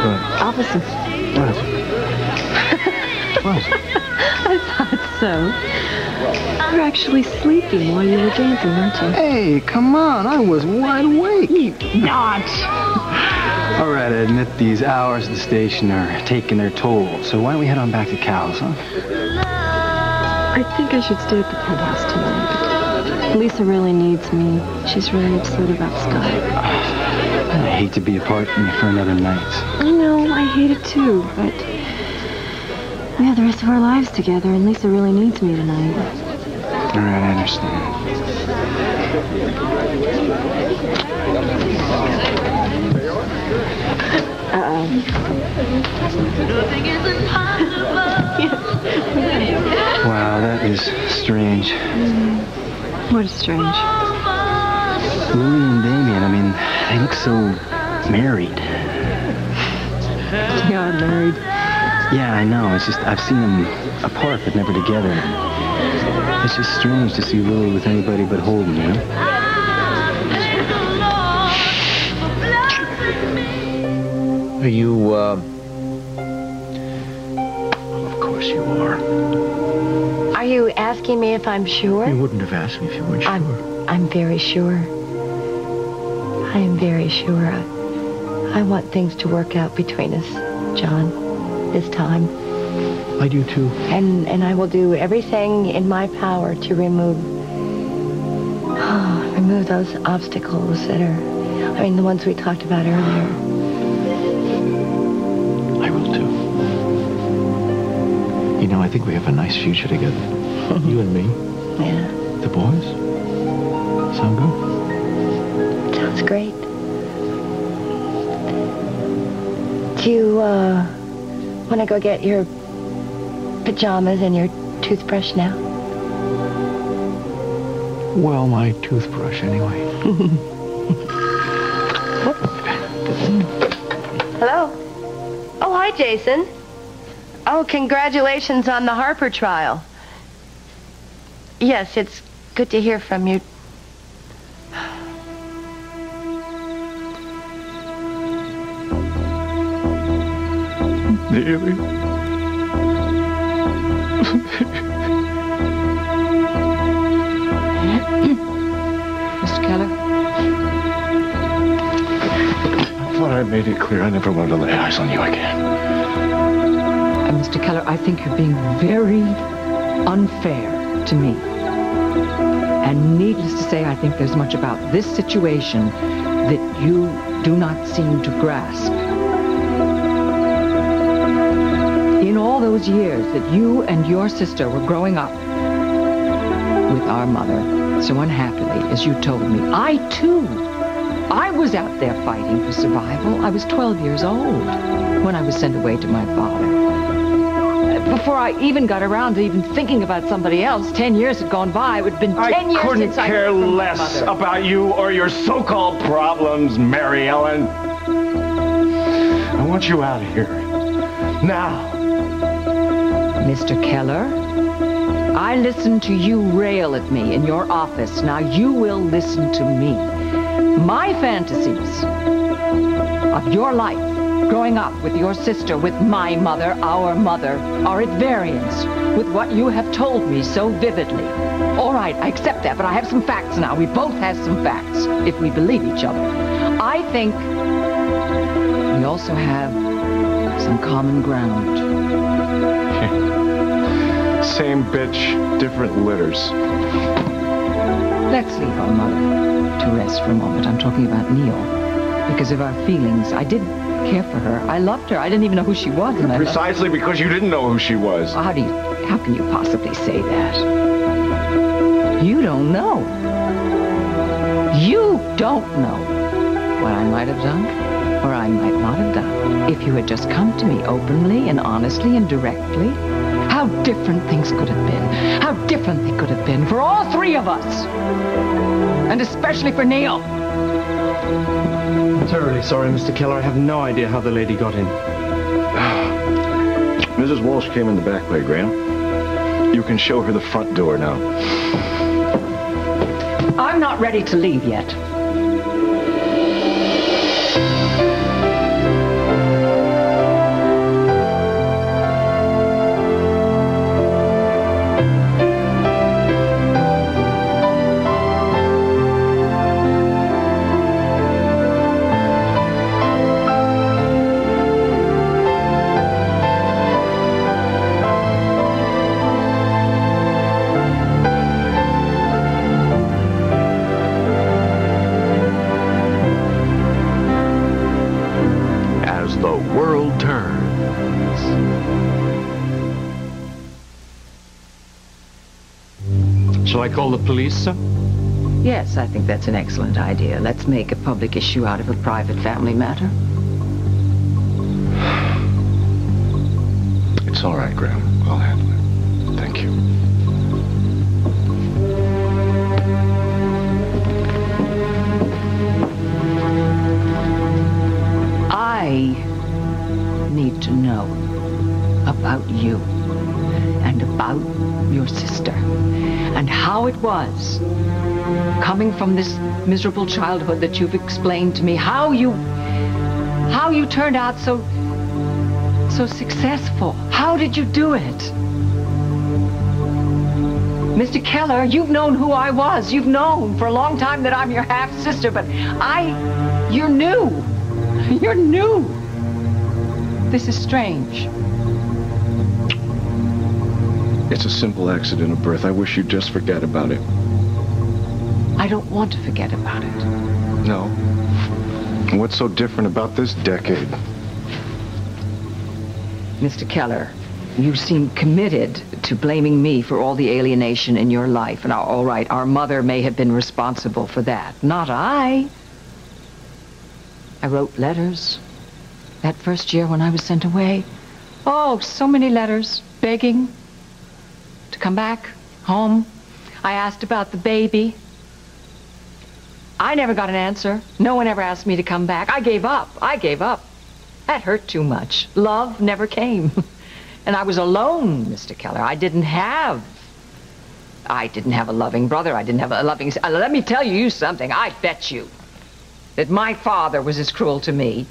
What? Officer. What? What? I thought so. You're actually sleeping while you were dancing, weren't you? Hey, come on. I was wide awake. Not. All right, I admit these hours at the station are taking their toll. So why don't we head on back to Cal's, huh? I think I should stay at the penthouse tonight. Lisa really needs me. She's really upset about Scott. I hate to be apart from you for another night. I know, I hate it too, but we have the rest of our lives together, and Lisa really needs me tonight. All right, I understand. Wow, that is strange. What is strange? Louie and Damien, I mean, they look so married. They are married. Yeah, I know. It's just, I've seen them apart, but never together. It's just strange to see Louie with anybody but Holden, you know? Are you, Of course you are. Are you asking me if I'm sure? You wouldn't have asked me if you weren't sure. I'm very sure. I am very sure. I want things to work out between us, John, this time. I do too. And I will do everything in my power to remove those obstacles that are, the ones we talked about earlier. I will too. You know, I think we have a nice future together. You and me. Yeah. The boys. Sound good? Sounds great. Do you, want to go get your pajamas and your toothbrush now? Well, my toothbrush, anyway. Hello? Oh, hi, Jason. Oh, congratulations on the Harper trial. Yes, it's good to hear from you. Really? Mr. Keller? I thought I made it clear I never wanted to lay eyes on you again. Mr. Keller, I think you're being very unfair to me. And needless to say, I think there's much about this situation that you do not seem to grasp. In all those years that you and your sister were growing up with our mother so unhappily, as you told me, I was out there fighting for survival. I was 12 years old when I was sent away to my father. Before I even got around to even thinking about somebody else, 10 years had gone by. It would have been 10 years since I heard from my mother. I couldn't care less about you or your so-called problems, Mary Ellen. I want you out of here. Now. Mr. Keller, I listened to you rail at me in your office. Now you will listen to me. My fantasies of your life, growing up with your sister, with my mother, our mother, are at variance with what you have told me so vividly. All right, I accept that, but I have some facts now. We both have some facts, if we believe each other. I think we also have some common ground. Same bitch, different litters. Let's leave our mother to rest for a moment. I'm talking about Neil. Because of our feelings, I did care for her. I loved her. I didn't even know who she was. And Precisely because you didn't know who she was. Well, how can you possibly say that? You don't know. You don't know what I might have done or I might not have done if you had just come to me openly and honestly and directly. How different things could have been. How different they could have been for all three of us. And especially for Neil. I'm terribly sorry, Mr. Keller. I have no idea how the lady got in. Mrs. Walsh came in the back way, Graham. You can show her the front door now. I'm not ready to leave yet. the world turns. Shall I call the police, sir? Yes, I think that's an excellent idea. Let's make a public issue out of a private family matter. It's all right, Graham. I'll handle it. Thank you. I need to know about you and about your sister and how it was coming from this miserable childhood that you've explained to me, how you turned out so successful. How did you do it? Mr. Keller, you've known who I was. You've known for a long time that I'm your half-sister, but you're new. You're new. This is strange. It's a simple accident of birth. I wish you'd just forget about it. I don't want to forget about it. No. What's so different about this decade? Mr. Keller, you seem committed to blaming me for all the alienation in your life. And all right, our mother may have been responsible for that. Not I. I wrote letters that first year when I was sent away. Oh, so many letters, begging to come back home. I asked about the baby. I never got an answer. No one ever asked me to come back. I gave up. That hurt too much. Love never came. And I was alone, Mr. Keller. I didn't have a loving brother. I didn't have a loving... let me tell you something. I bet you that my father was as cruel to me,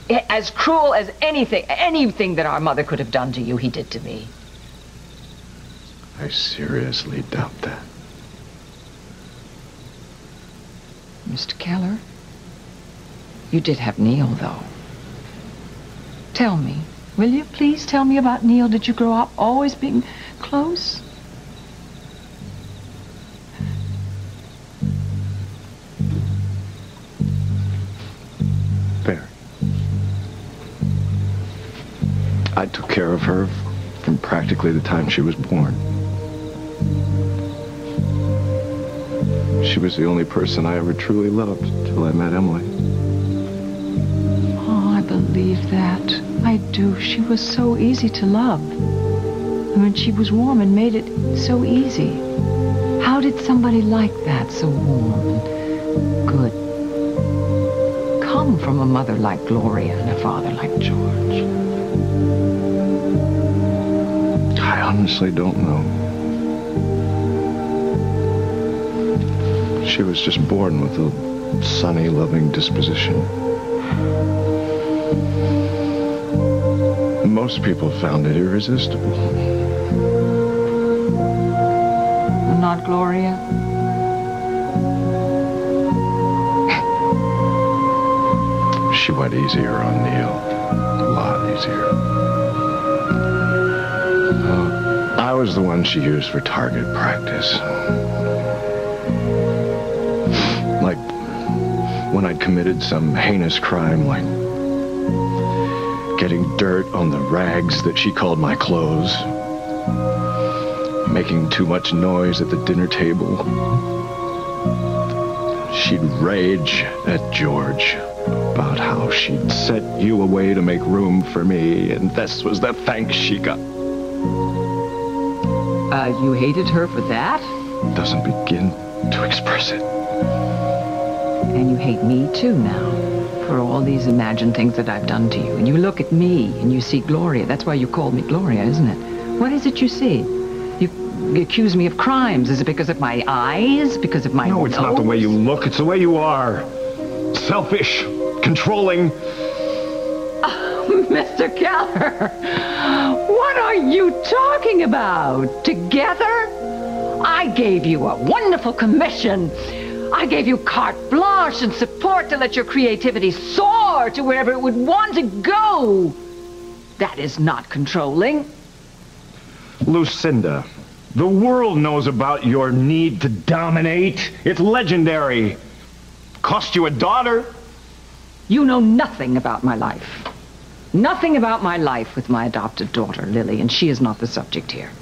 as cruel as anything that our mother could have done to you, he did to me. I seriously doubt that. Mr. Keller, you did have Neil, though. Tell me, will you please tell me about Neil? Did you grow up always being close? Very. I took care of her from practically the time she was born. She was the only person I ever truly loved till I met Emily. Oh, I believe that. I do. She was so easy to love. I mean, she was warm and made it so easy. How did somebody like that, so warm and good, come from a mother like Gloria and a father like George? I honestly don't know. She was just born with a sunny, loving disposition. Most people found it irresistible. Not Gloria? She went easier on Neil. A lot easier. I was the one she used for target practice. Like when I'd committed some heinous crime, like getting dirt on the rags that she called my clothes, making too much noise at the dinner table. She'd rage at George about how she'd sent you away to make room for me, and this was the thanks she got. You hated her for that? Doesn't begin to express it. And you hate me too now, for all these imagined things that I've done to you. And you look at me and you see Gloria. That's why you called me Gloria, isn't it? What is it you see? You accuse me of crimes. Is it because of my eyes? Because of my nose? No, it's not the way you look. It's the way you are. Selfish, controlling. Mr. Keller, what are you talking about? Together? I gave you a wonderful commission. I gave you carte blanche and support to let your creativity soar to wherever it would want to go. That is not controlling. Lucinda, the world knows about your need to dominate. It's legendary. Cost you a daughter. You know nothing about my life. Nothing about my life with my adopted daughter, Lily, and she is not the subject here.